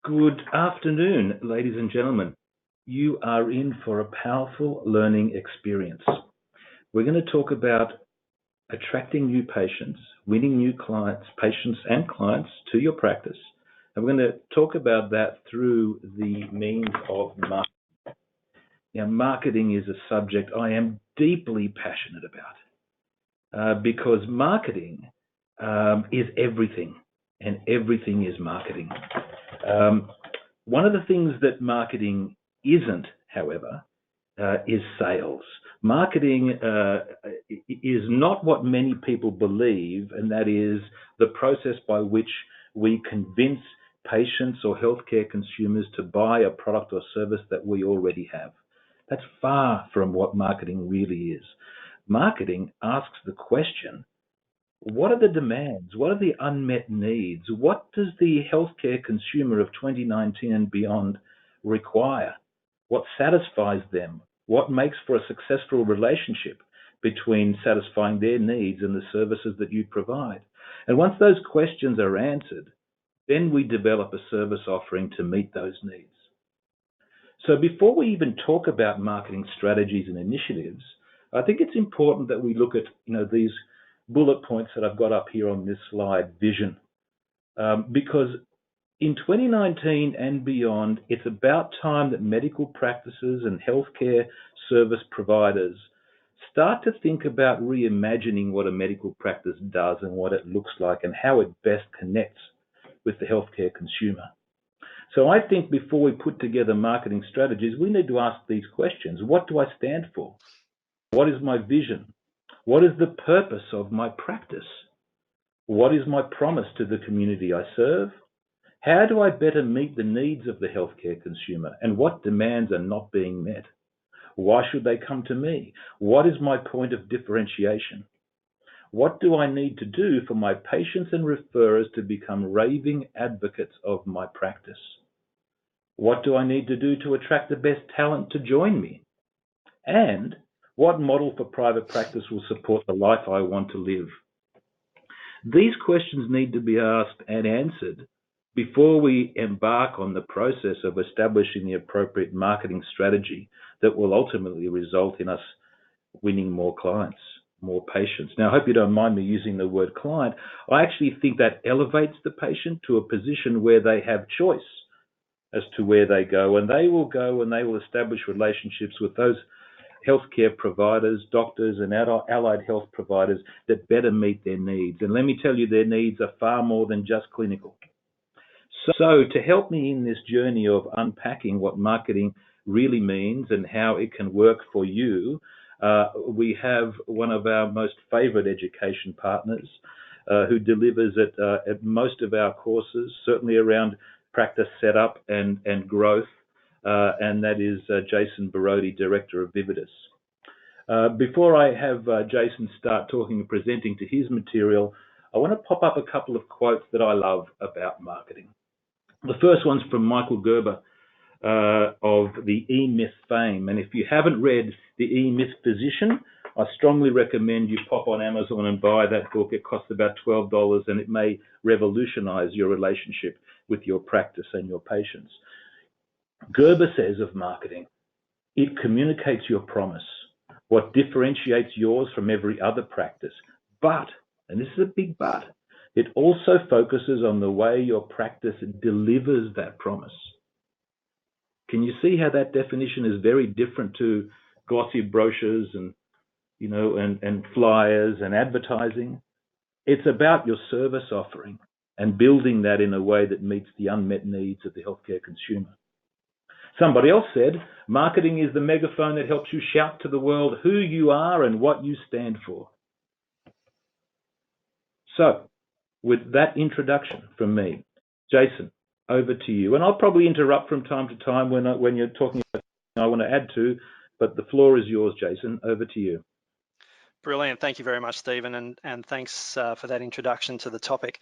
Good afternoon, ladies and gentlemen. You are in for a powerful learning experience. We're going to talk about attracting new patients, winning new clients, patients and clients to your practice. And we're going to talk about that through the means of marketing. Now, marketing is a subject I am deeply passionate about because marketing is everything, and everything is marketing. One of the things that marketing isn't, however, is sales. Marketing is not what many people believe, and that is the process by which we convince patients or healthcare consumers to buy a product or service that we already have. That's far from what marketing really is. Marketing asks the question, what are the demands? What are the unmet needs? What does the healthcare consumer of 2019 and beyond require? What satisfies them? What makes for a successful relationship between satisfying their needs and the services that you provide? And once those questions are answered, then we develop a service offering to meet those needs. So before we even talk about marketing strategies and initiatives, I think it's important that we look at these bullet points that I've got up here on this slide, vision. Because in 2019 and beyond, it's about time that medical practices and healthcare service providers start to think about reimagining what a medical practice does and what it looks like and how it best connects with the healthcare consumer. So I think before we put together marketing strategies, we need to ask these questions. What do I stand for? What is my vision? What is the purpose of my practice? What is my promise to the community I serve? How do I better meet the needs of the healthcare consumer? And what demands are not being met? Why should they come to me? What is my point of differentiation? What do I need to do for my patients and referrers to become raving advocates of my practice? What do I need to do to attract the best talent to join me? And what model for private practice will support the life I want to live? These questions need to be asked and answered before we embark on the process of establishing the appropriate marketing strategy that will ultimately result in us winning more clients, more patients. Now, I hope you don't mind me using the word client. I actually think that elevates the patient to a position where they have choice as to where they go, and they will establish relationships with those healthcare providers, doctors, and allied health providers that better meet their needs. And let me tell you, their needs are far more than just clinical. So to help me in this journey of unpacking what marketing really means and how it can work for you, we have one of our most favorite education partners who delivers at most of our courses, certainly around practice setup and growth, and that is Jason Borody, Director of Vividus. Before I have Jason start talking and presenting to his material, I want to pop up a couple of quotes that I love about marketing. The first one's from Michael Gerber of the E-Myth fame. And if you haven't read the E-Myth Physician, I strongly recommend you pop on Amazon and buy that book. It costs about $12 and it may revolutionize your relationship with your practice and your patients. Gerber says of marketing, it communicates your promise, what differentiates yours from every other practice. But, and this is a big but, it also focuses on the way your practice delivers that promise. Can you see how that definition is very different to glossy brochures and flyers and advertising? It's about your service offering and building that in a way that meets the unmet needs of the healthcare consumer. Somebody else said, marketing is the megaphone that helps you shout to the world who you are and what you stand for. So, with that introduction from me, Jason, over to you. And I'll probably interrupt from time to time when you're talking about something I want to add to, but the floor is yours, Jason. Over to you. Brilliant. Thank you very much, Stephen, and thanks for that introduction to the topic.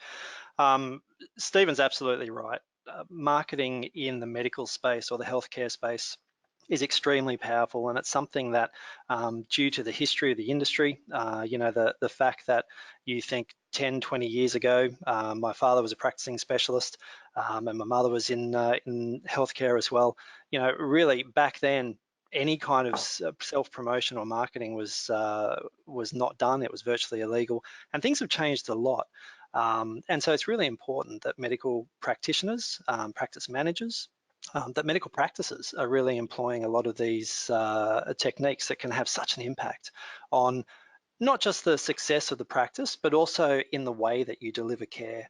Stephen's absolutely right. Marketing in the medical space or the healthcare space is extremely powerful, and it's something that, due to the history of the industry, the fact that you think 10, 20 years ago, my father was a practicing specialist, and my mother was in healthcare as well. Really back then, any kind of self-promotion or marketing was not done. It was virtually illegal, and things have changed a lot. And so it's really important that medical practitioners, practice managers, that medical practices are really employing a lot of these techniques that can have such an impact on not just the success of the practice, but also in the way that you deliver care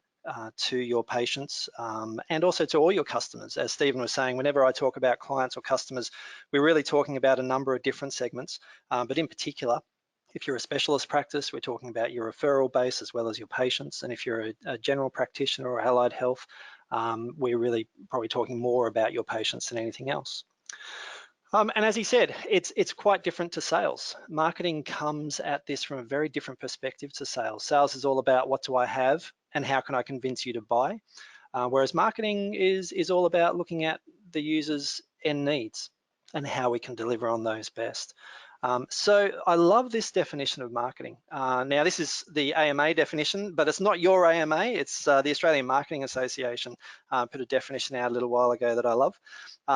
to your patients, and also to all your customers. As Stephen was saying, whenever I talk about clients or customers, we're really talking about a number of different segments, but in particular, if you're a specialist practice, we're talking about your referral base as well as your patients. And if you're a general practitioner or allied health, we're really probably talking more about your patients than anything else. And as he said, it's quite different to sales. Marketing comes at this from a very different perspective to sales. Sales is all about what do I have and how can I convince you to buy, whereas marketing is all about looking at the user's end needs and how we can deliver on those best. So I love this definition of marketing. Now, this is the AMA definition, but it's not your AMA. It's the Australian Marketing Association put a definition out a little while ago that I love.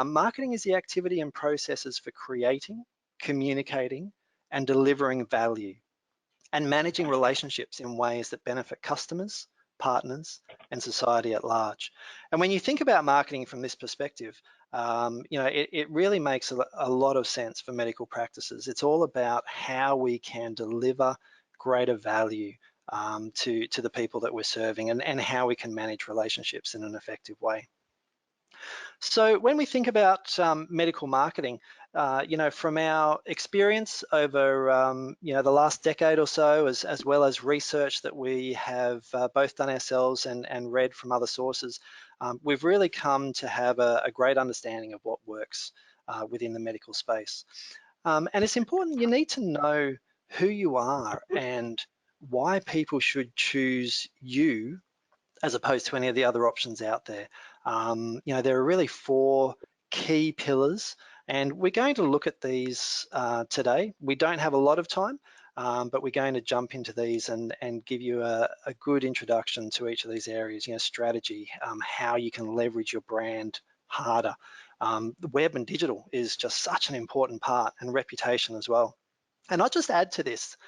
Marketing is the activity and processes for creating, communicating, and delivering value, and managing relationships in ways that benefit customers, partners, and society at large. And when you think about marketing from this perspective, it really makes a lot of sense for medical practices. It's all about how we can deliver greater value to the people that we're serving, and how we can manage relationships in an effective way. So when we think about medical marketing, from our experience over the last decade or so, as well as research that we have both done ourselves and read from other sources, we've really come to have a great understanding of what works within the medical space. And it's important, you need to know who you are and why people should choose you as opposed to any of the other options out there. There are really 4 key pillars, and we're going to look at these today. We don't have a lot of time, but we're going to jump into these and give you a good introduction to each of these areas. Strategy, how you can leverage your brand harder. The web and digital is just such an important part, and reputation as well. And I'll just add to this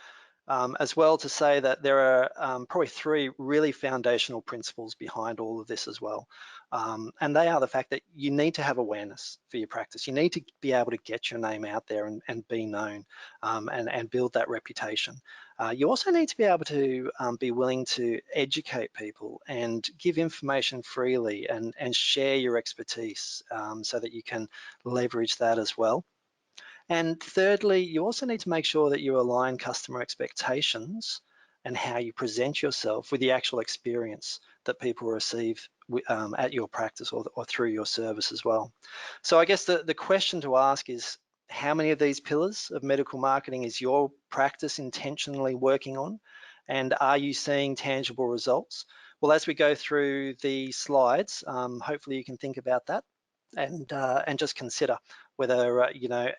as well to say that there are probably 3 really foundational principles behind all of this as well. And they are the fact that you need to have awareness for your practice. You need to be able to get your name out there and be known, and build that reputation. You also need to be able to be willing to educate people and give information freely and share your expertise, so that you can leverage that as well. And thirdly, you also need to make sure that you align customer expectations and how you present yourself with the actual experience that people receive at your practice or through your service as well. So I guess the question to ask is, how many of these pillars of medical marketing is your practice intentionally working on? And are you seeing tangible results? Well, as we go through the slides, hopefully you can think about that and just consider whether,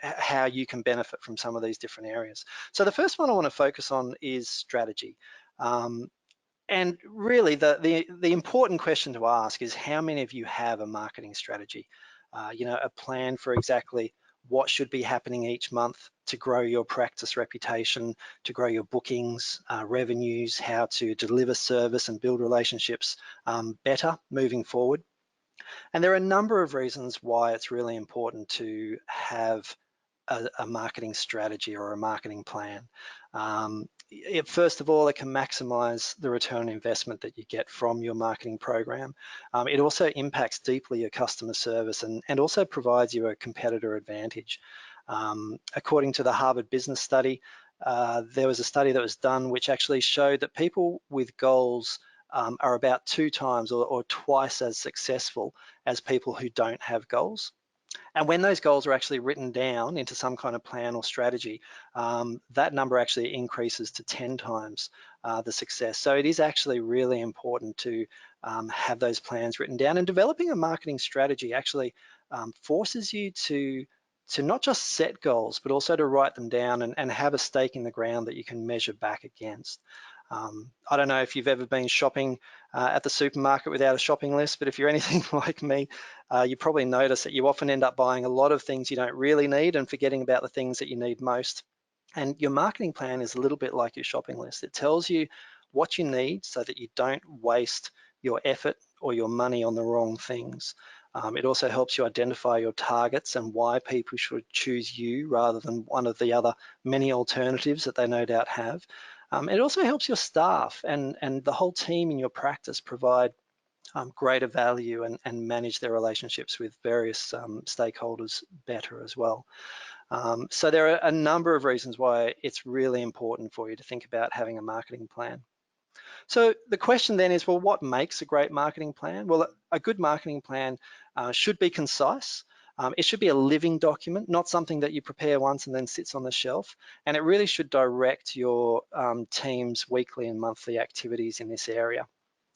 how you can benefit from some of these different areas. So the first one I want to focus on is strategy. And really the important question to ask is, how many of you have a marketing strategy? A plan for exactly what should be happening each month to grow your practice reputation, to grow your bookings, revenues, how to deliver service and build relationships better moving forward. And there are a number of reasons why it's really important to have a marketing strategy or a marketing plan. First of all, it can maximize the return on investment that you get from your marketing program. It also impacts deeply your customer service and also provides you a competitor advantage. According to the Harvard Business Study, there was a study that was done which actually showed that people with goals are about 2 times or twice as successful as people who don't have goals. And when those goals are actually written down into some kind of plan or strategy, that number actually increases to 10 times the success. So it is actually really important to have those plans written down. And developing a marketing strategy actually forces you to not just set goals, but also to write them down and have a stake in the ground that you can measure back against. I don't know if you've ever been shopping at the supermarket without a shopping list, but if you're anything like me, you probably notice that you often end up buying a lot of things you don't really need and forgetting about the things that you need most. And your marketing plan is a little bit like your shopping list. It tells you what you need so that you don't waste your effort or your money on the wrong things. It also helps you identify your targets and why people should choose you rather than one of the other many alternatives that they no doubt have. It also helps your staff and the whole team in your practice provide greater value and manage their relationships with various stakeholders better as well. So there are a number of reasons why it's really important for you to think about having a marketing plan. So the question then is, well, what makes a great marketing plan? Well, a good marketing plan should be concise. It should be a living document, not something that you prepare once and then sits on the shelf. And it really should direct your team's weekly and monthly activities in this area.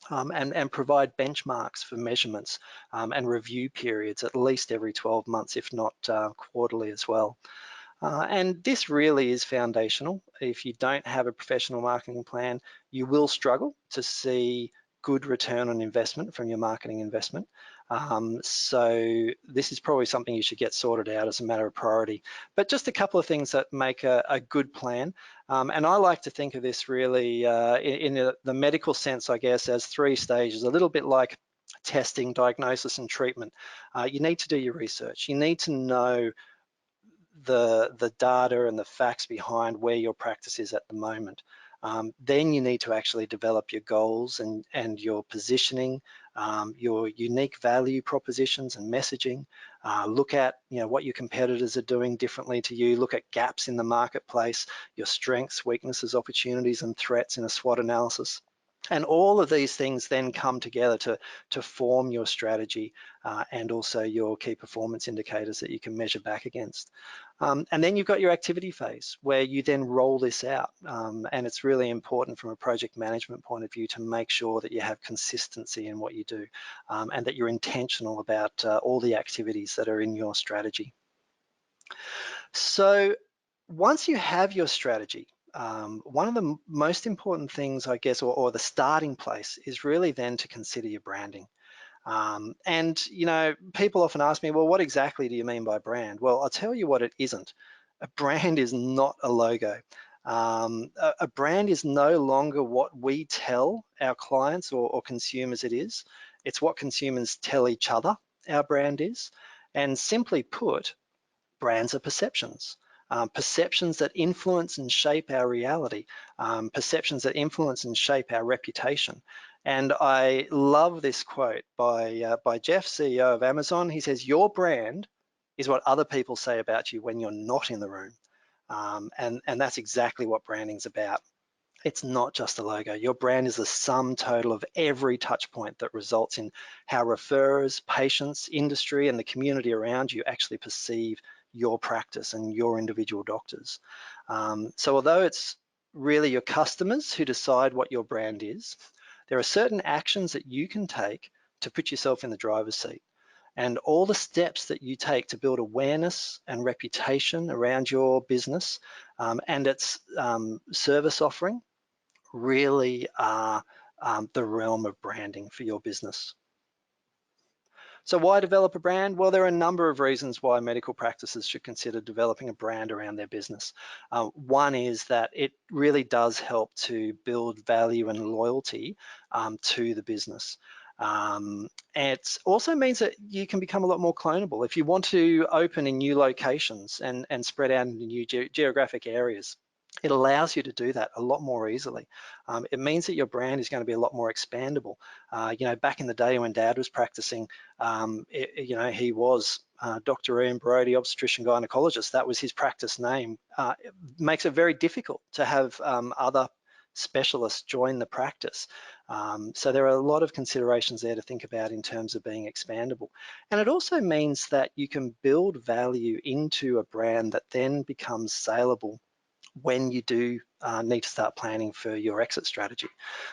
And provide benchmarks for measurements and review periods at least every 12 months, if not quarterly as well. And this really is foundational. If you don't have a professional marketing plan, you will struggle to see good return on investment from your marketing investment. So this is probably something you should get sorted out as a matter of priority. But just a couple of things that make a good plan. And I like to think of this really in the medical sense, I guess, as 3 stages, a little bit like testing, diagnosis, and treatment. You need to do your research. You need to know the data and the facts behind where your practice is at the moment. Then you need to actually develop your goals and your positioning, your unique value propositions and messaging. Look at what your competitors are doing differently to you. Look at gaps in the marketplace, your strengths, weaknesses, opportunities, and threats in a SWOT analysis. And all of these things then come together to form your strategy and also your key performance indicators that you can measure back against. And then you've got your activity phase where you then roll this out. And it's really important from a project management point of view to make sure that you have consistency in what you do and that you're intentional about all the activities that are in your strategy. So once you have your strategy, one of the most important things, I guess, or the starting place is really then to consider your branding. And people often ask me, well, what exactly do you mean by brand? Well, I'll tell you what it isn't. A brand is not a logo. A brand is no longer what we tell our clients or consumers it is. It's what consumers tell each other our brand is. And simply put, brands are perceptions. Perceptions that influence and shape our reality, perceptions that influence and shape our reputation. And I love this quote by Jeff, CEO of Amazon. He says, your brand is what other people say about you when you're not in the room. And that's exactly what branding's about. It's not just a logo. Your brand is the sum total of every touch point that results in how referrers, patients, industry, and the community around you actually perceive your practice and your individual doctors. So although it's really your customers who decide what your brand is, there are certain actions that you can take to put yourself in the driver's seat. And all the steps that you take to build awareness and reputation around your business and its service offering really are the realm of branding for your business. So why develop a brand? Well, there are a number of reasons why medical practices should consider developing a brand around their business. One is that it really does help to build value and loyalty to the business. It also means that you can become a lot more clonable. If you want to open in new locations and spread out into new geographic areas, it allows you to do that a lot more easily. It means that your brand is going to be a lot more expandable. Back in the day when Dad was practicing, he was Dr. Ian Borody, obstetrician gynecologist. That was his practice name. It makes it very difficult to have other specialists join the practice. So there are a lot of considerations there to think about in terms of being expandable. And it also means that you can build value into a brand that then becomes saleable when you do need to start planning for your exit strategy.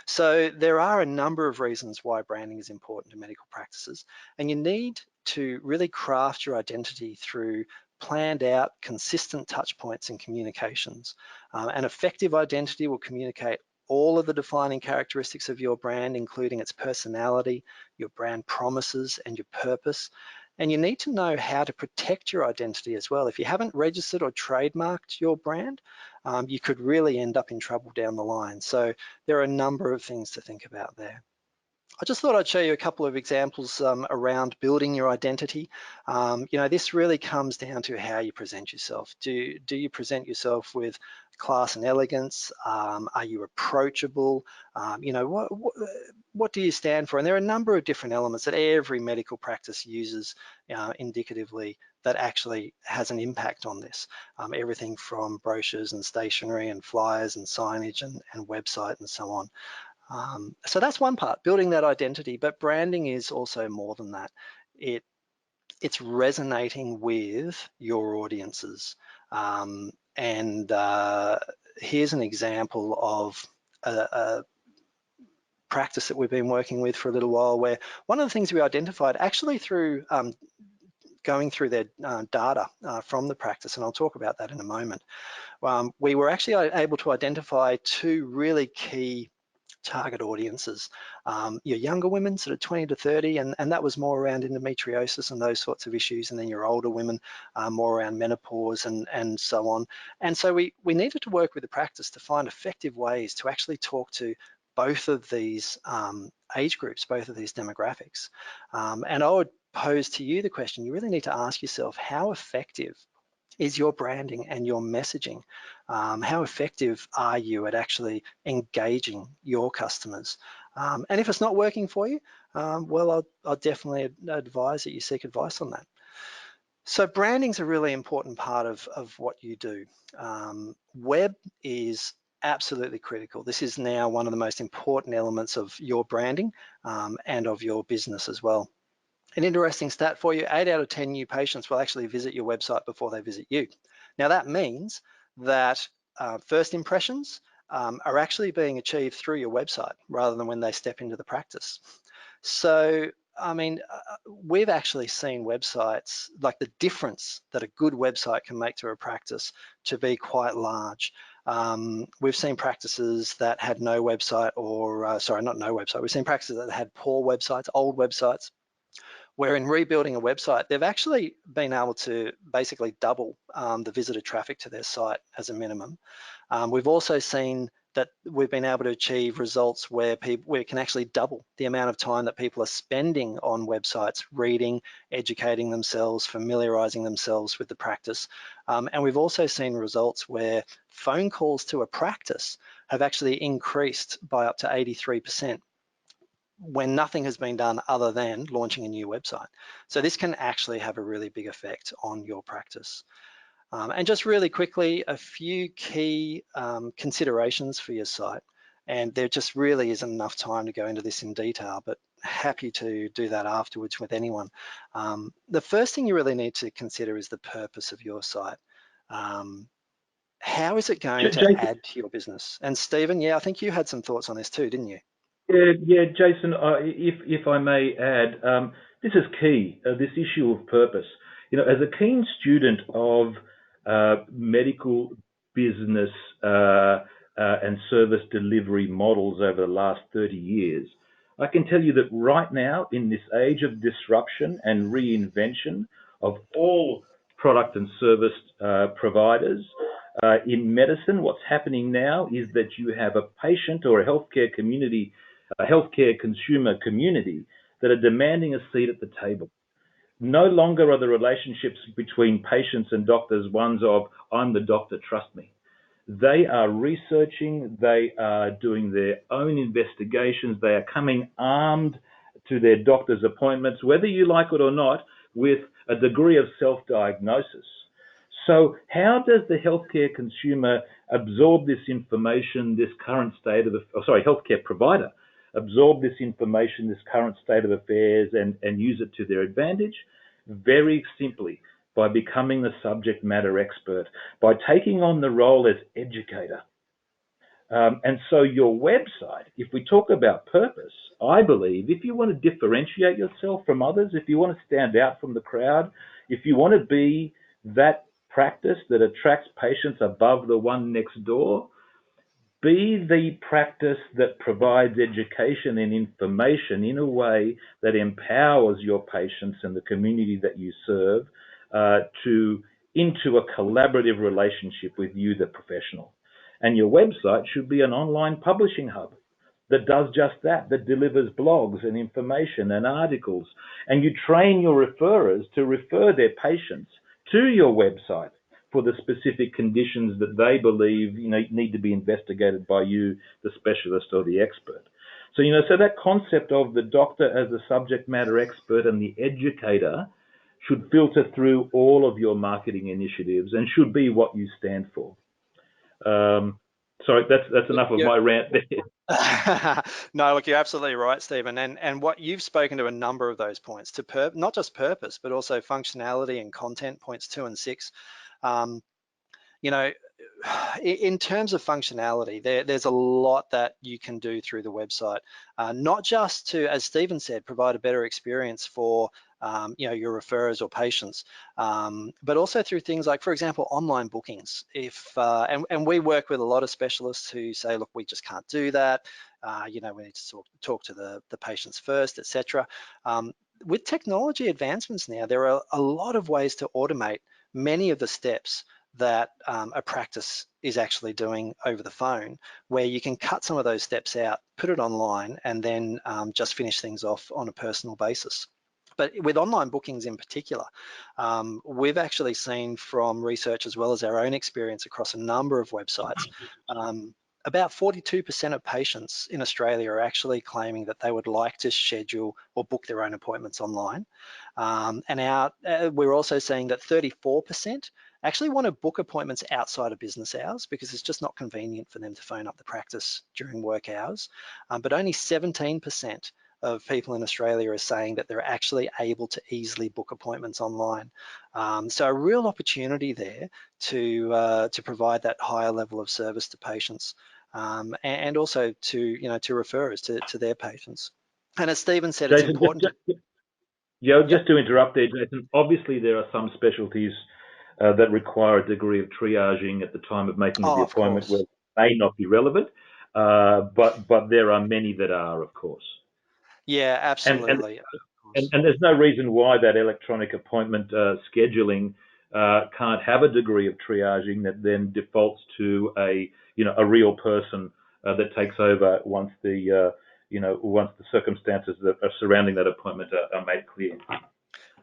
So there are a number of reasons why branding is important to medical practices, and you need to really craft your identity through planned out, consistent touch points and communications. An effective identity will communicate all of the defining characteristics of your brand, including its personality, your brand promises, and your purpose. And you need to know how to protect your identity as well. If you haven't registered or trademarked your brand, you could really end up in trouble down the line. So there are a number of things to think about there. I just thought I'd show you a couple of examples around building your identity. This really comes down to how you present yourself. Do you present yourself with class and elegance? Are you approachable? What do you stand for? And there are a number of different elements that every medical practice uses indicatively that actually has an impact on this. Everything from brochures and stationery and flyers and signage and website and so on. So that's one part, building that identity, but branding is also more than that. It's resonating with your audiences. Here's an example of a practice that we've been working with for a little while, where one of the things we identified actually through going through their data from the practice, and I'll talk about that in a moment, we were actually able to identify two really key target audiences. Your younger women, sort of 20 to 30, and that was more around endometriosis and those sorts of issues, and then your older women, more around menopause and so on. And so we needed to work with the practice to find effective ways to actually talk to both of these age groups, both of these demographics. And I would pose to you the question, you really need to ask yourself, how effective is your branding and your messaging? How effective are you at actually engaging your customers? And if it's not working for you, well, I'll definitely advise that you seek advice on that. So branding is a really important part of what you do. Web is absolutely critical. This is now one of the most important elements of your branding and of your business as well. An interesting stat for you, 8 out of 10 new patients will actually visit your website before they visit you. Now that means that first impressions are actually being achieved through your website rather than when they step into the practice. So, I mean, we've actually seen websites, like the difference that a good website can make to a practice, to be quite large. We've seen practices that had no website, or sorry, not no website. We've seen practices that had poor websites, old websites, where in rebuilding a website, they've actually been able to basically double the visitor traffic to their site as a minimum. We've also seen that we've been able to achieve results where we can actually double the amount of time that people are spending on websites, reading, educating themselves, familiarizing themselves with the practice. And we've also seen results where phone calls to a practice have actually increased by up to 83%. When nothing has been done other than launching a new website. So this can actually have a really big effect on your practice. And just really quickly, a few key considerations for your site. And there just really isn't enough time to go into this in detail, but happy to do that afterwards with anyone. The first thing you really need to consider is the purpose of your site. How is it going to add to your business? And Stephen, yeah, I think you had some thoughts on this too, didn't you? Yeah, Jason, if I may add, this is key, this issue of purpose. You know, as a keen student of medical business and service delivery models over the last 30 years, I can tell you that right now, in this age of disruption and reinvention of all product and service providers, in medicine, what's happening now is that you have a patient or a healthcare community, a healthcare consumer community that are demanding a seat at the table. No longer are the relationships between patients and doctors ones of, I'm the doctor, trust me. They are researching, they are doing their own investigations, they are coming armed to their doctor's appointments, whether you like it or not, with a degree of self-diagnosis. So how does the healthcare consumer absorb this information, this current state of, healthcare provider, absorb this information, this current state of affairs, and use it to their advantage? Very simply, by becoming the subject matter expert, by taking on the role as educator. And so your website, if we talk about purpose, I believe if you want to differentiate yourself from others, if you want to stand out from the crowd, if you want to be that practice that attracts patients above the one next door. Be the practice that provides education and information in a way that empowers your patients and the community that you serve into a collaborative relationship with you, the professional. And your website should be an online publishing hub that does just that, that delivers blogs and information and articles. And you train your referrers to refer their patients to your website for the specific conditions that they believe need to be investigated by you, the specialist or the expert. So that concept of the doctor as a subject matter expert and the educator should filter through all of your marketing initiatives and should be what you stand for. Sorry, that's enough of my rant there. No, look, you're absolutely right, Stephen. And what you've spoken to a number of those points, to not just purpose, but also functionality and content, points 2 and 6. In terms of functionality, there's a lot that you can do through the website, not just to, as Stephen said, provide a better experience for your referrers or patients, but also through things like, for example, online bookings. And we work with a lot of specialists who say, look, we just can't do that. We need to talk to the patients first, etc. With technology advancements now, there are a lot of ways to automate many of the steps that a practice is actually doing over the phone, where you can cut some of those steps out, put it online, and then just finish things off on a personal basis. But with online bookings in particular, we've actually seen from research as well as our own experience across a number of websites, about 42% of patients in Australia are actually claiming that they would like to schedule or book their own appointments online. We're also seeing that 34% actually want to book appointments outside of business hours because it's just not convenient for them to phone up the practice during work hours. But only 17% of people in Australia are saying that they're actually able to easily book appointments online. So a real opportunity there to provide that higher level of service to patients, and also to referrers to their patients. And as Stephen said, Jason, it's important. Just to interrupt there, Jason, obviously there are some specialties that require a degree of triaging at the time of making the appointment where it may not be relevant, but there are many that are, of course. Yeah, absolutely. And there's no reason why that electronic appointment scheduling can't have a degree of triaging that then defaults to a real person that takes over once the circumstances that are surrounding that appointment are made clear.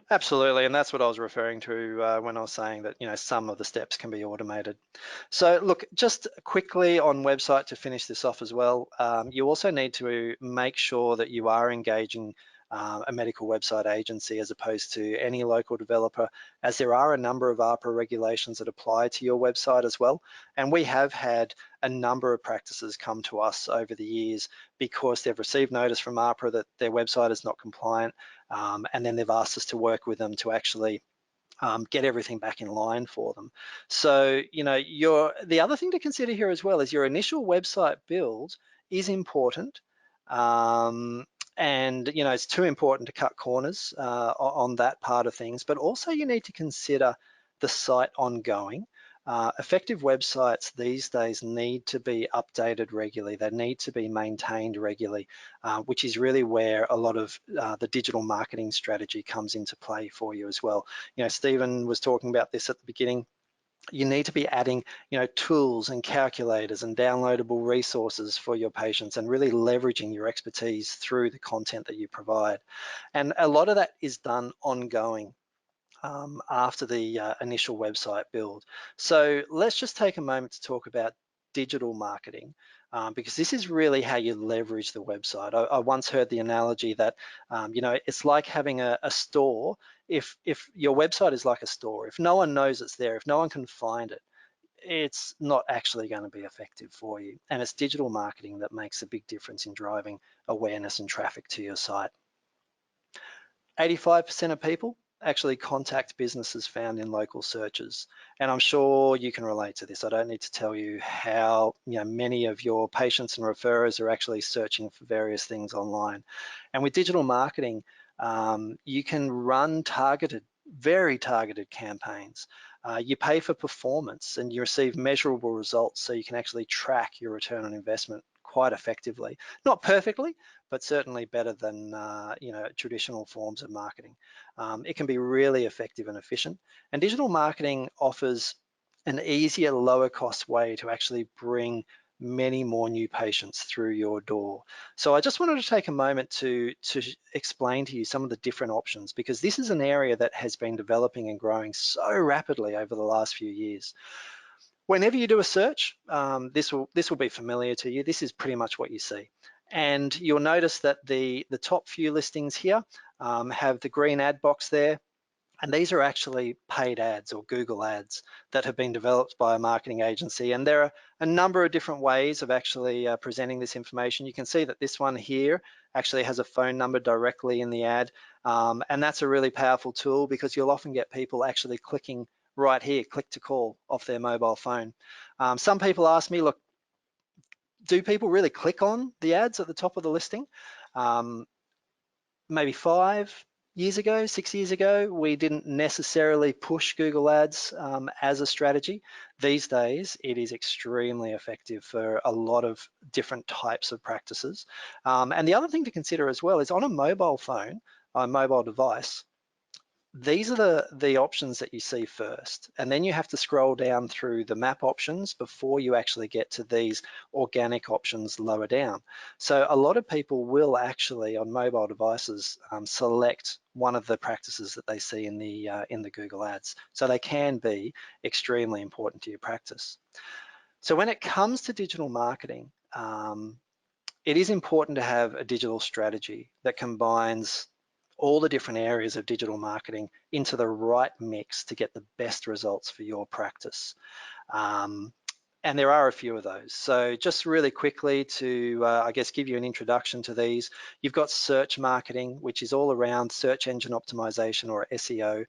Absolutely, and that's what I was referring to when I was saying that some of the steps can be automated. So look, just quickly on website to finish this off as well, you also need to make sure that you are engaging a medical website agency as opposed to any local developer, as there are a number of AHPRA regulations that apply to your website as well. And we have had a number of practices come to us over the years because they've received notice from AHPRA that their website is not compliant, and then they've asked us to work with them to actually get everything back in line for them. So, the other thing to consider here as well is your initial website build is important. And it's too important to cut corners on that part of things, but also you need to consider the site ongoing. Effective websites these days need to be updated regularly. They need to be maintained regularly, which is really where a lot of the digital marketing strategy comes into play for you as well. Stephen was talking about this at the beginning. You need to be adding, tools and calculators and downloadable resources for your patients and really leveraging your expertise through the content that you provide. And a lot of that is done ongoing after the initial website build. So let's just take a moment to talk about digital marketing, because this is really how you leverage the website. I once heard the analogy that, it's like having a store. If your website is like a store, if no one knows it's there, if no one can find it, it's not actually going to be effective for you. And it's digital marketing that makes a big difference in driving awareness and traffic to your site. 85% of people actually contact businesses found in local searches. And I'm sure you can relate to this. I don't need to tell you how many of your patients and referrers are actually searching for various things online. And with digital marketing, you can run very targeted campaigns You pay for performance and you receive measurable results, so you can actually track your return on investment quite effectively. Not perfectly, but certainly better than traditional forms of marketing. It can be really effective and efficient, and digital marketing offers an easier, lower cost way to actually bring many more new patients through your door. So I just wanted to take a moment to explain to you some of the different options, because this is an area that has been developing and growing so rapidly over the last few years. Whenever you do a search, this will be familiar to you. This is pretty much what you see. And you'll notice that the top few listings here have the green ad box there. And these are actually paid ads or Google ads that have been developed by a marketing agency. And there are a number of different ways of actually presenting this information. You can see that this one here actually has a phone number directly in the ad. And that's a really powerful tool, because you'll often get people actually clicking right here, click to call, off their mobile phone. Some people ask me, look, do people really click on the ads at the top of the listing? Maybe 5 years ago, 6 years ago, we didn't necessarily push Google Ads as a strategy. These days, it is extremely effective for a lot of different types of practices. And the other thing to consider as well is on a mobile phone, a mobile device, these are the options that you see first, and then you have to scroll down through the map options before you actually get to these organic options lower down. So a lot of people will actually on mobile devices select one of the practices that they see in the Google Ads. So they can be extremely important to your practice. So when it comes to digital marketing, it is important to have a digital strategy that combines all the different areas of digital marketing into the right mix to get the best results for your practice. And there are a few of those. So just really quickly to, I guess, give you an introduction to these, you've got search marketing, which is all around search engine optimization or SEO.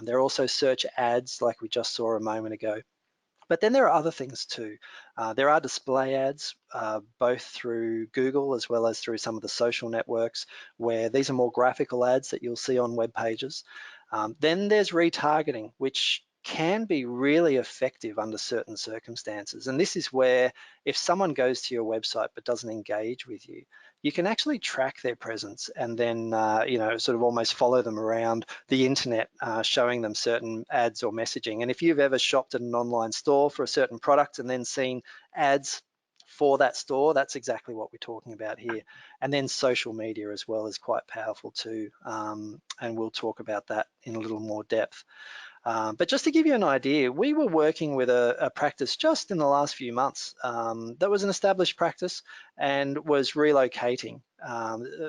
There are also search ads, like we just saw a moment ago. But then there are other things too. There are display ads, both through Google as well as through some of the social networks, where these are more graphical ads that you'll see on web pages. Then there's retargeting, which can be really effective under certain circumstances. And this is where if someone goes to your website but doesn't engage with you, you can actually track their presence and then sort of almost follow them around the internet, showing them certain ads or messaging. And if you've ever shopped at an online store for a certain product and then seen ads for that store, that's exactly what we're talking about here. And then social media as well is quite powerful too, and we'll talk about that in a little more depth. But just to give you an idea, we were working with a practice just in the last few months that was an established practice and was relocating,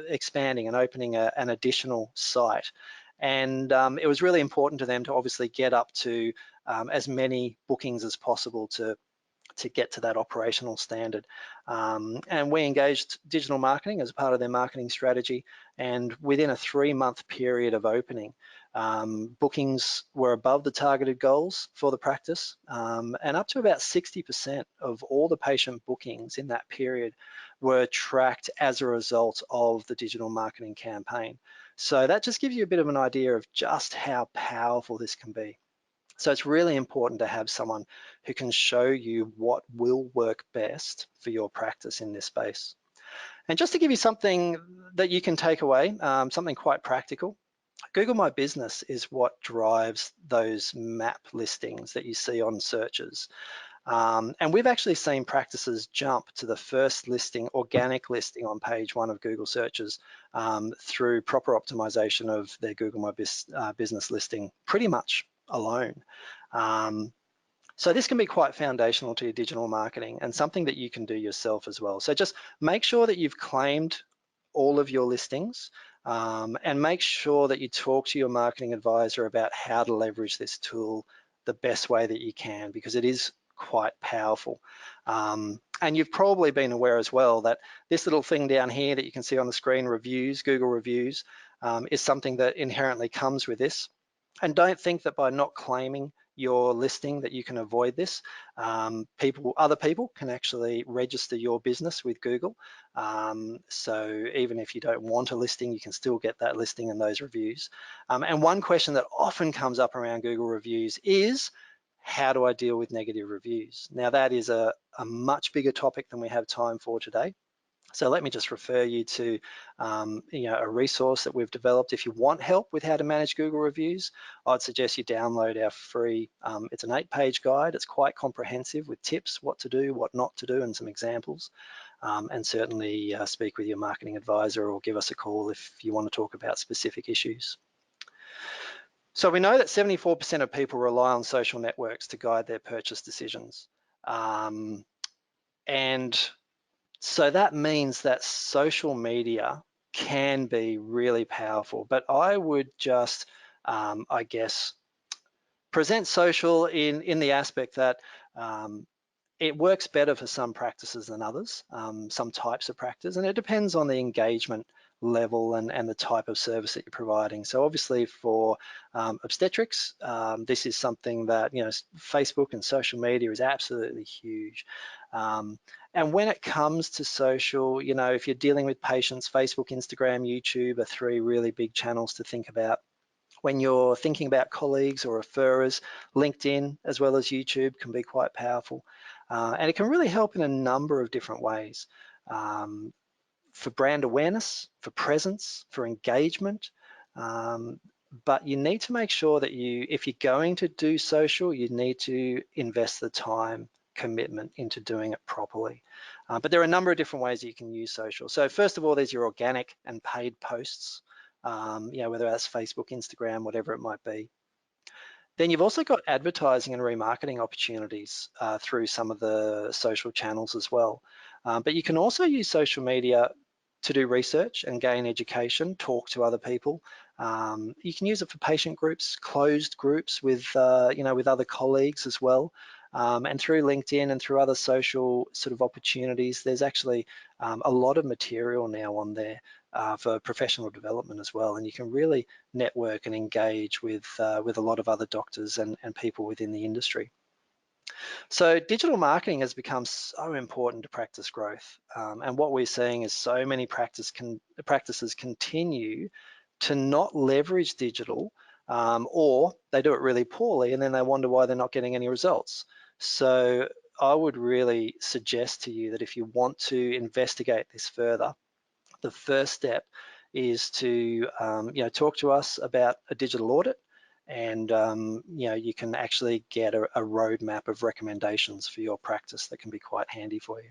expanding and opening an additional site. And it was really important to them to obviously get up to as many bookings as possible to get to that operational standard. And we engaged digital marketing as part of their marketing strategy. And within a 3-month period of opening, bookings were above the targeted goals for the practice, and up to about 60% of all the patient bookings in that period were tracked as a result of the digital marketing campaign. So that just gives you a bit of an idea of just how powerful this can be. So it's really important to have someone who can show you what will work best for your practice in this space. And just to give you something that you can take away, something quite practical, Google My Business is what drives those map listings that you see on searches. And we've actually seen practices jump to the first listing, organic listing on page 1 of Google searches through proper optimization of their Google My Business listing pretty much alone. So this can be quite foundational to your digital marketing and something that you can do yourself as well. So just make sure that you've claimed all of your listings, and make sure that you talk to your marketing advisor about how to leverage this tool the best way that you can, because it is quite powerful. And you've probably been aware as well that this little thing down here that you can see on the screen, reviews, Google reviews, is something that inherently comes with this. And don't think that by not claiming your listing that you can avoid this. Other people can actually register your business with Google. So even if you don't want a listing, you can still get that listing and those reviews. And one question that often comes up around Google reviews is, how do I deal with negative reviews? Now that is a much bigger topic than we have time for today. So let me just refer you to a resource that we've developed. If you want help with how to manage Google reviews, I'd suggest you download our free, it's an 8-page guide. It's quite comprehensive with tips, what to do, what not to do, and some examples. And certainly speak with your marketing advisor or give us a call if you want to talk about specific issues. So we know that 74% of people rely on social networks to guide their purchase decisions. And so that means that social media can be really powerful, but I would just, I guess, present social in the aspect that it works better for some practices than others, some types of practice, and it depends on the engagement level and the type of service that you're providing. So obviously for obstetrics, this is something that, Facebook and social media is absolutely huge. And when it comes to social, if you're dealing with patients, Facebook, Instagram, YouTube are 3 really big channels to think about. When you're thinking about colleagues or referrers, LinkedIn as well as YouTube can be quite powerful. And it can really help in a number of different ways. For brand awareness, for presence, for engagement. But you need to make sure that if you're going to do social, you need to invest the time, commitment into doing it properly. But there are a number of different ways that you can use social. So first of all, there's your organic and paid posts, whether that's Facebook, Instagram, whatever it might be. Then you've also got advertising and remarketing opportunities through some of the social channels as well. But you can also use social media to do research and gain education, talk to other people. You can use it for patient groups, closed groups with other colleagues as well. And through LinkedIn and through other social sort of opportunities, there's actually a lot of material now on there for professional development as well. And you can really network and engage with a lot of other doctors and people within the industry. So digital marketing has become so important to practice growth. And what we're seeing is so many practices continue to not leverage digital, or they do it really poorly and then they wonder why they're not getting any results. So I would really suggest to you that if you want to investigate this further, the first step is to talk to us about a digital audit, and you can actually get a roadmap of recommendations for your practice that can be quite handy for you.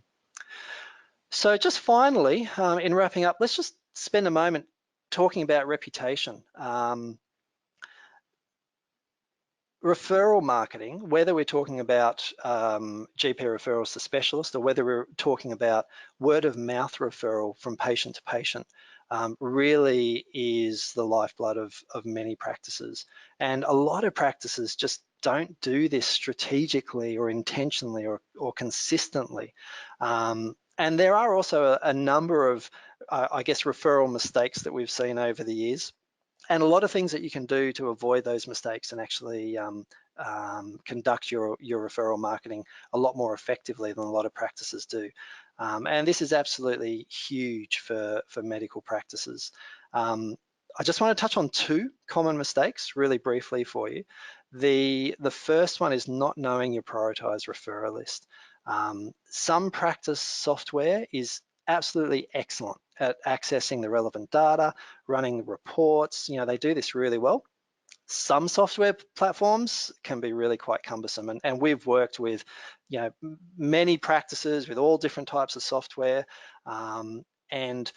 So just finally, in wrapping up, let's just spend a moment talking about reputation. Referral marketing, whether we're talking about GP referrals to specialists or whether we're talking about word of mouth referral from patient to patient, really is the lifeblood of many practices. And a lot of practices just don't do this strategically or intentionally or consistently. And there are also a number of, I guess, referral mistakes that we've seen over the years. And a lot of things that you can do to avoid those mistakes and actually conduct your referral marketing a lot more effectively than a lot of practices do. And this is absolutely huge for medical practices. I just want to touch on 2 common mistakes really briefly for you. The first one is not knowing your prioritized referrer list. Some practice software is absolutely excellent at accessing the relevant data, running the reports. They do this really well. Some software platforms can be really quite cumbersome, and we've worked with many practices with all different types of software, and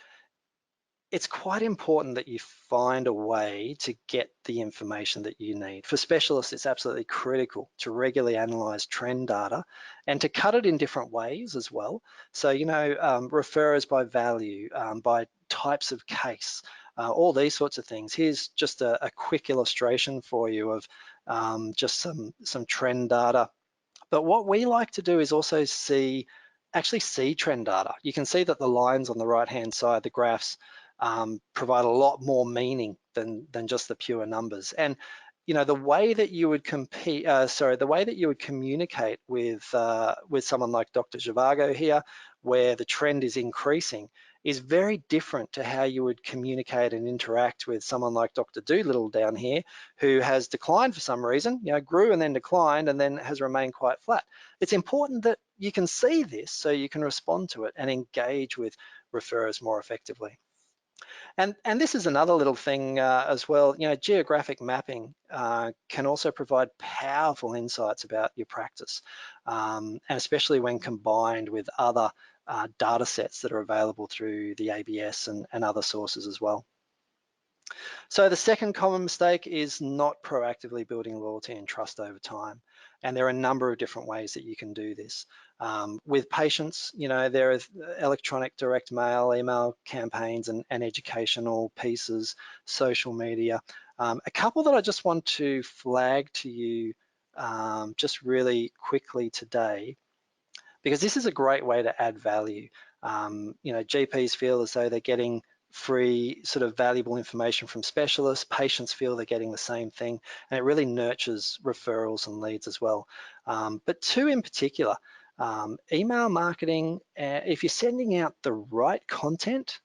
it's quite important that you find a way to get the information that you need. For specialists, it's absolutely critical to regularly analyze trend data and to cut it in different ways as well. So, referrers by value, by types of case, all these sorts of things. Here's just a quick illustration for you of just some trend data. But what we like to do is also actually see trend data. You can see that the lines on the right-hand side, the graphs, provide a lot more meaning than just the pure numbers. And you know, the way that you would the way that you would communicate with someone like Dr. Zhivago here, where the trend is increasing, is very different to how you would communicate and interact with someone like Dr. Doolittle down here, who has declined for some reason, you know, grew and then declined and then has remained quite flat. It's important that you can see this so you can respond to it and engage with referrers more effectively. And this is another little thing as well. You know, geographic mapping can also provide powerful insights about your practice, and especially when combined with other data sets that are available through the ABS and other sources as well. So the second common mistake is not proactively building loyalty and trust over time. And there are a number of different ways that you can do this. With patients, you know, there are electronic direct mail, email campaigns, and educational pieces, social media. A couple that I just want to flag to you just really quickly today, because this is a great way to add value. You know, GPs feel as though they're getting free sort of valuable information from specialists. Patients feel they're getting the same thing, and it really nurtures referrals and leads as well. But two in particular, email marketing, if you're sending out the right content,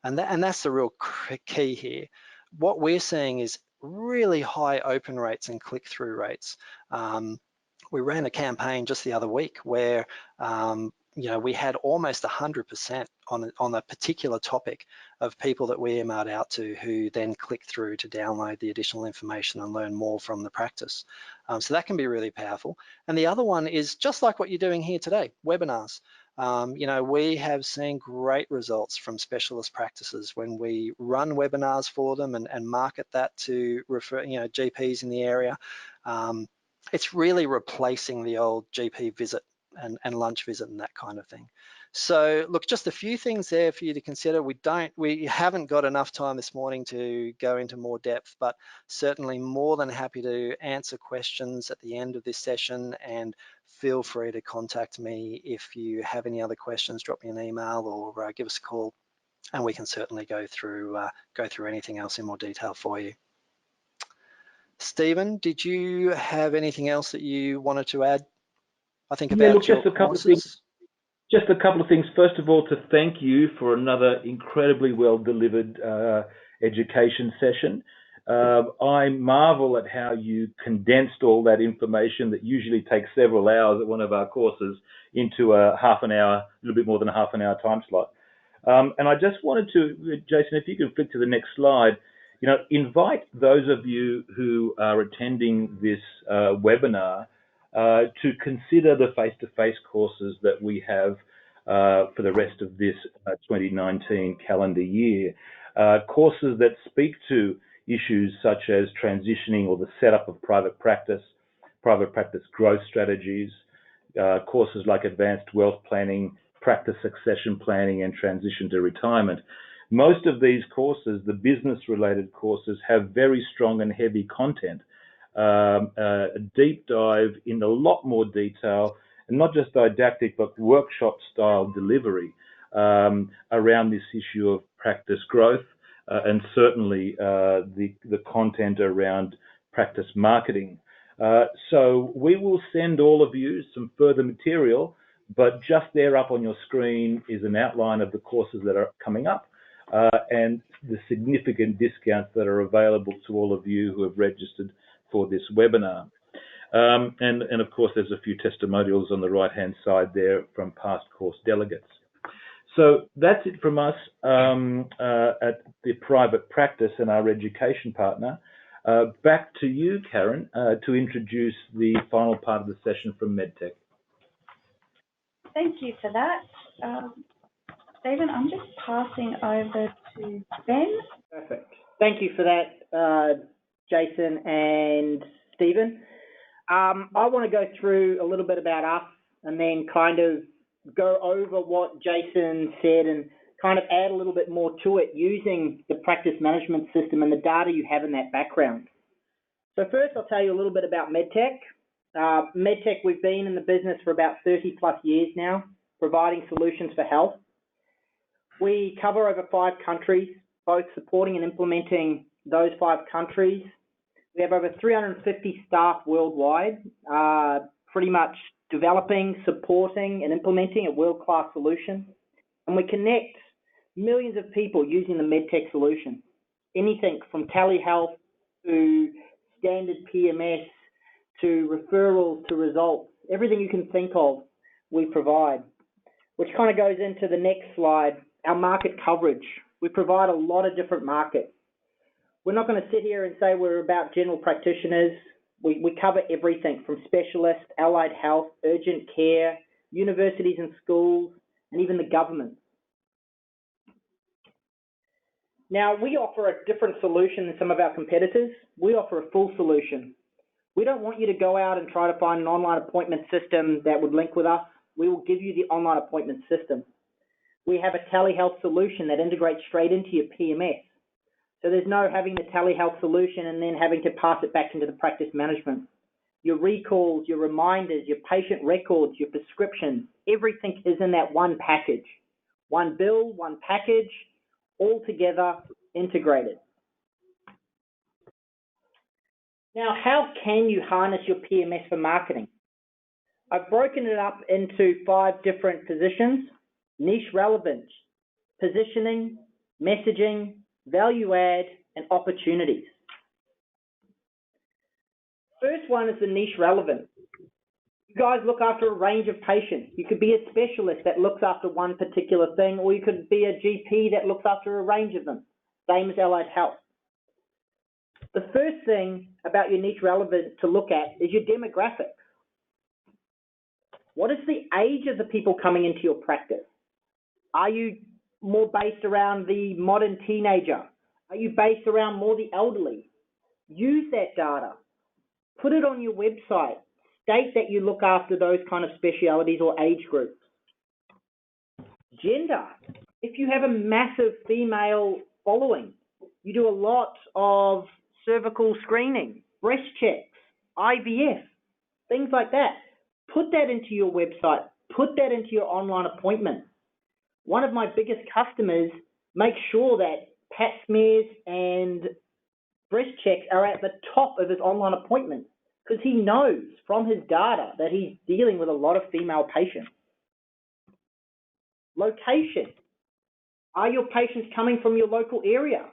and that's the real key here, what we're seeing is really high open rates and click-through rates. We ran a campaign just the other week where you know, we had almost 100% on a particular topic of people that we emailed out to, who then clicked through to download the additional information and learn more from the practice. So that can be really powerful. And the other one is just like what you're doing here today, webinars. You know, we have seen great results from specialist practices when we run webinars for them and market that to refer, you know, GPs in the area. It's really replacing the old GP visit and lunch visit and that kind of thing. So look, just a few things there for you to consider. We haven't got enough time this morning to go into more depth, but certainly more than happy to answer questions at the end of this session, and feel free to contact me if you have any other questions. Drop me an email or give us a call, and we can certainly go through anything else in more detail for you. Stephen, did you have anything else that you wanted to add? I think about look, just a couple of things. Just a couple of things. First of all, to thank you for another incredibly well delivered education session. I marvel at how you condensed all that information that usually takes several hours at one of our courses into a half an hour, a little bit more than a half an hour time slot. And I just wanted to, Jason, if you can flick to the next slide, you know, invite those of you who are attending this webinar to consider the face-to-face courses that we have for the rest of this 2019 calendar year. Courses that speak to issues such as transitioning or the setup of private practice growth strategies, courses like advanced wealth planning, practice succession planning, and transition to retirement. Most of these courses, the business-related courses, have very strong and heavy content. A deep dive in a lot more detail, and not just didactic, but workshop-style delivery around this issue of practice growth, and certainly the content around practice marketing. So we will send all of you some further material, but just there up on your screen is an outline of the courses that are coming up and the significant discounts that are available to all of you who have registered for this webinar. And of course, there's a few testimonials on the right-hand side there from past course delegates. So that's it from us at the private practice and our education partner. Back to you, Karen, to introduce the final part of the session from MedTech. Thank you for that. Stephen, I'm just passing over to Ben. Perfect. Thank you for that, Jason and Stephen. I want to go through a little bit about us and then kind of go over what Jason said and kind of add a little bit more to it using the practice management system and the data you have in that background. So first, I'll tell you a little bit about MedTech. MedTech, we've been in the business for about 30 plus years now, providing solutions for health. We cover over 5 countries, both supporting and implementing those 5 countries We have over 350 staff worldwide, pretty much developing, supporting, and implementing a world-class solution. And we connect millions of people using the MedTech solution. Anything from telehealth to standard PMS to referrals to results, everything you can think of, we provide. Which kind of goes into the next slide, our market coverage. We provide a lot of different markets. We're not going to sit here and say we're about general practitioners. We cover everything from specialists, allied health, urgent care, universities and schools, and even the government. Now, we offer a different solution than some of our competitors. We offer a full solution. We don't want you to go out and try to find an online appointment system that would link with us. We will give you the online appointment system. We have a telehealth solution that integrates straight into your PMS. So there's no having the telehealth solution and then having to pass it back into the practice management. Your recalls, your reminders, your patient records, your prescriptions, everything is in that one package. One bill, one package, all together, integrated. Now, how can you harness your PMS for marketing? I've broken it up into 5 different positions: niche relevance, positioning, messaging, value add, and opportunities. First one is the niche relevant. You guys look after a range of patients. You could be a specialist that looks after one particular thing, or you could be a GP that looks after a range of them, same as allied health. The first thing about your niche relevant to look at is your demographics. What is the age of the people coming into your practice? Are you more based around the modern teenager? Are you based around more the elderly? Use that data. Put it on your website. State that you look after those kind of specialities or age groups. Gender. If you have a massive female following, you do a lot of cervical screening, breast checks, IVF, things like that. Put that into your website. Put that into your online appointment. One of my biggest customers makes sure that pap smears and breast checks are at the top of his online appointment because he knows from his data that he's dealing with a lot of female patients. Location. Are your patients coming from your local area?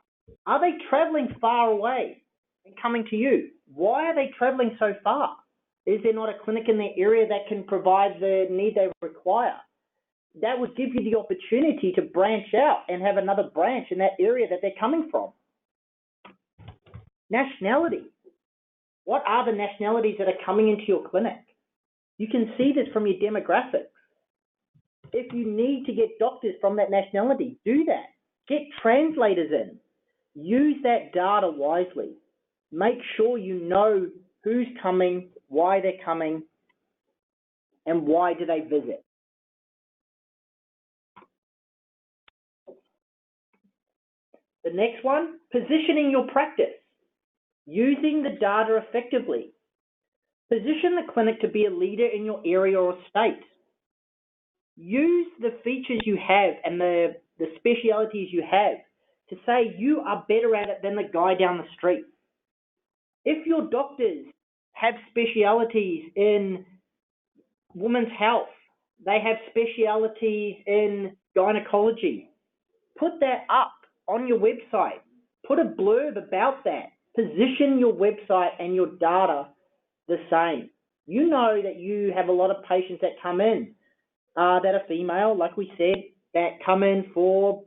Are they traveling far away and coming to you? Why are they traveling so far? Is there not a clinic in their area that can provide the need they require? That would give you the opportunity to branch out and have another branch in that area that they're coming from. Nationality. What are the nationalities that are coming into your clinic? You can see this from your demographics. If you need to get doctors from that nationality, do that. Get translators in. Use that data wisely. Make sure you know who's coming, why they're coming, and why do they visit. The next one, positioning your practice. Using the data effectively. Position the clinic to be a leader in your area or state. Use the features you have and the specialities you have to say you are better at it than the guy down the street. If your doctors have specialities in women's health, they have specialities in gynecology, put that up on your website. Put a blurb about that. Position your website and your data the same. You know that you have a lot of patients that come in that are female, like we said, that come in for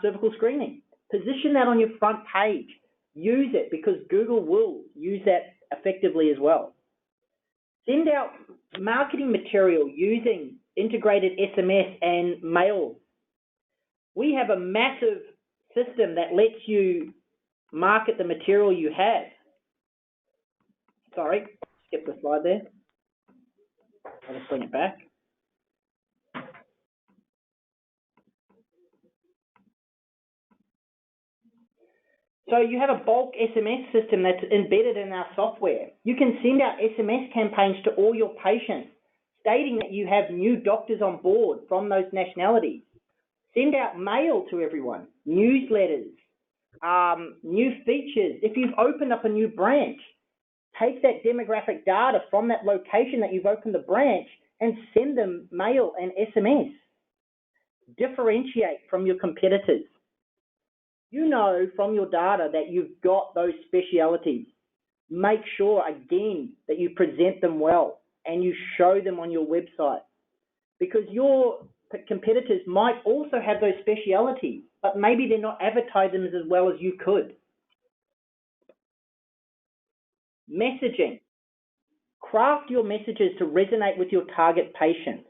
cervical screening. Position that on your front page. Use it because Google will use that effectively as well. Send out marketing material using integrated SMS and mail. We have a massive system that lets you market the material you have. Sorry, skip the slide there. I'll just bring it back. So you have a bulk SMS system that's embedded in our software. You can send out SMS campaigns to all your patients stating that you have new doctors on board from those nationalities. Send out mail to everyone, newsletters, New features. If you've opened up a new branch, take that demographic data from that location that you've opened the branch and send them mail and SMS. Differentiate from your competitors. You know from your data that you've got those specialities. Make sure, again, that you present them well and you show them on your website, because your competitors might also have those specialities, but maybe they're not advertising them as well as you could. Messaging. Craft your messages to resonate with your target patients.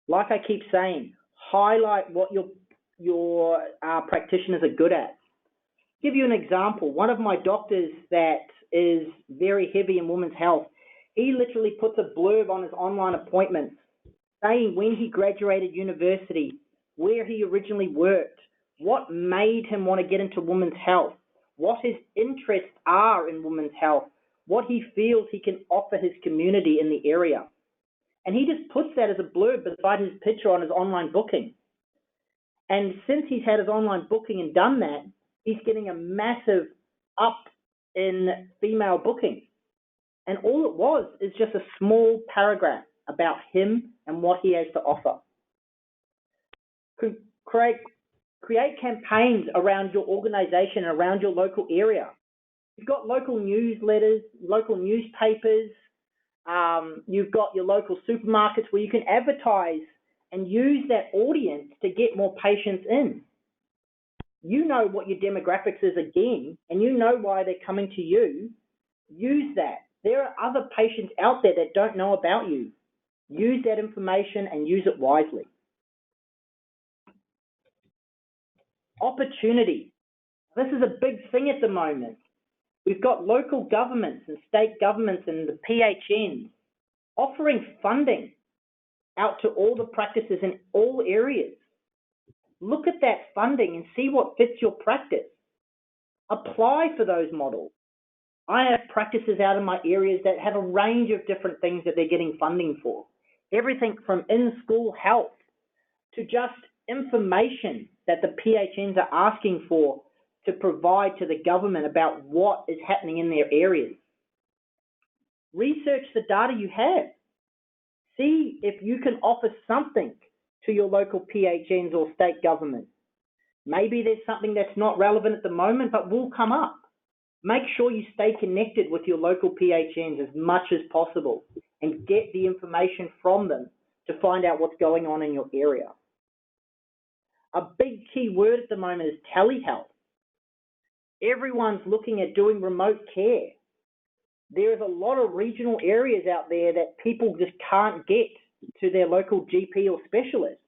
Like I keep saying, highlight what your practitioners are good at. Give you an example. One of my doctors that is very heavy in women's health, he literally puts a blurb on his online appointments saying when he graduated university, where he originally worked, what made him want to get into women's health, what his interests are in women's health, what he feels he can offer his community in the area. And he just puts that as a blurb beside his picture on his online booking. And since he's had his online booking and done that, he's getting a massive up in female bookings. And all it was is just a small paragraph about him and what he has to offer. Create campaigns around your organization and around your local area. You've got local newsletters, local newspapers, you've got your local supermarkets where you can advertise and use that audience to get more patients in. You know what your demographics is again, and you know why they're coming to you. Use that. There are other patients out there that don't know about you. Use that information and use it wisely. Opportunity. This is a big thing at the moment. We've got local governments and state governments and the PHNs offering funding out to all the practices in all areas. Look at that funding and see what fits your practice. Apply for those models. I have practices out in my areas that have a range of different things that they're getting funding for. Everything from in-school health to just information that the PHNs are asking for to provide to the government about what is happening in their areas. Research the data you have. See if you can offer something to your local PHNs or state government. Maybe there's something that's not relevant at the moment, but will come up. Make sure you stay connected with your local PHNs as much as possible and get the information from them to find out what's going on in your area. A big key word at the moment is telehealth. Everyone's looking at doing remote care. There's a lot of regional areas out there that people just can't get to their local GP or specialist.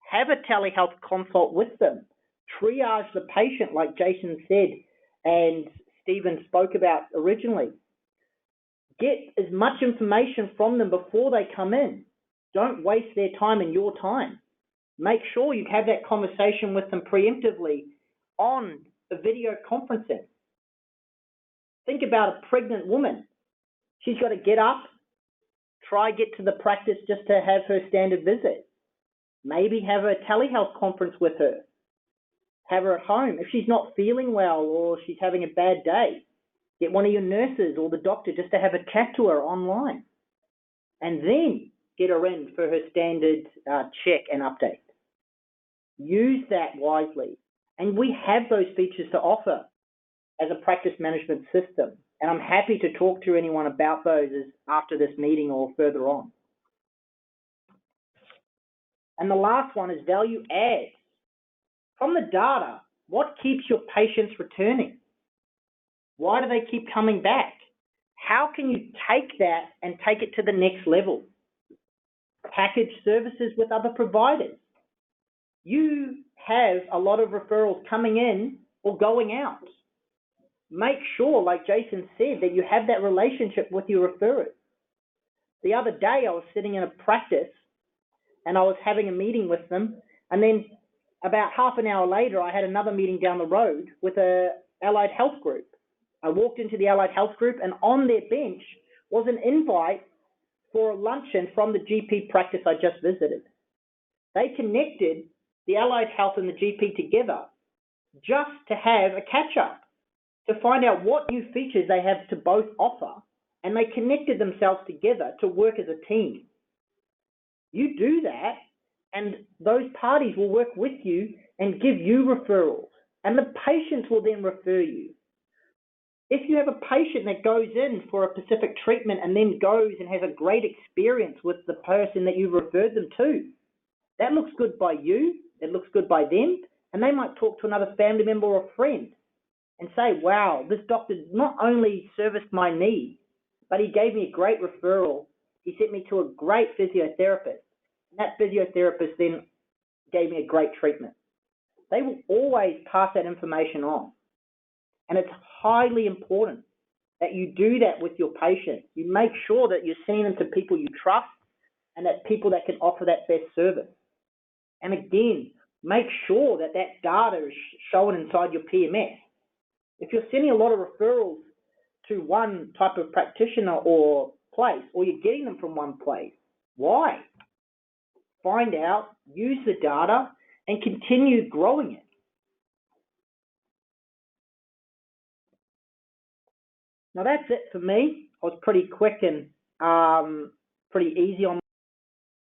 Have a telehealth consult with them. Triage the patient, like Jason said and Stephen spoke about originally. Get as much information from them before they come in. Don't waste their time and your time. Make sure you have that conversation with them preemptively on a video conferencing. Think about a pregnant woman. She's got to get up, try get to the practice just to have her standard visit. Maybe have a telehealth conference with her. Have her at home. If she's not feeling well or she's having a bad day, get one of your nurses or the doctor just to have a chat to her online. And then get her in for her standard check and update. Use that wisely. And we have those features to offer as a practice management system. And I'm happy to talk to anyone about those after this meeting or further on. And the last one is value adds. From the data, what keeps your patients returning? Why do they keep coming back? How can you take that and take it to the next level? Package services with other providers. You have a lot of referrals coming in or going out. Make sure, like Jason said, that you have that relationship with your referrers. The other day, I was sitting in a practice and I was having a meeting with them, and then about half an hour later, I had another meeting down the road with a allied health group. I walked into the allied health group, and on their bench was an invite for a luncheon from the GP practice I just visited. They connected the allied health and the GP together just to have a catch-up, to find out what new features they have to both offer, and they connected themselves together to work as a team. You do that, and those parties will work with you and give you referrals, and the patients will then refer you. If you have a patient that goes in for a specific treatment and then goes and has a great experience with the person that you've referred them to, that looks good by you, it looks good by them, and they might talk to another family member or friend and say, wow, this doctor not only serviced my needs, but he gave me a great referral. He sent me to a great physiotherapist, and that physiotherapist then gave me a great treatment. They will always pass that information on. And it's highly important that you do that with your patients. You make sure that you're sending them to people you trust and that people that can offer that best service. And again, make sure that that data is shown inside your PMS. If you're sending a lot of referrals to one type of practitioner or place, or you're getting them from one place, why? Find out, use the data, and continue growing it. Now that's it for me. I was pretty quick and pretty easy on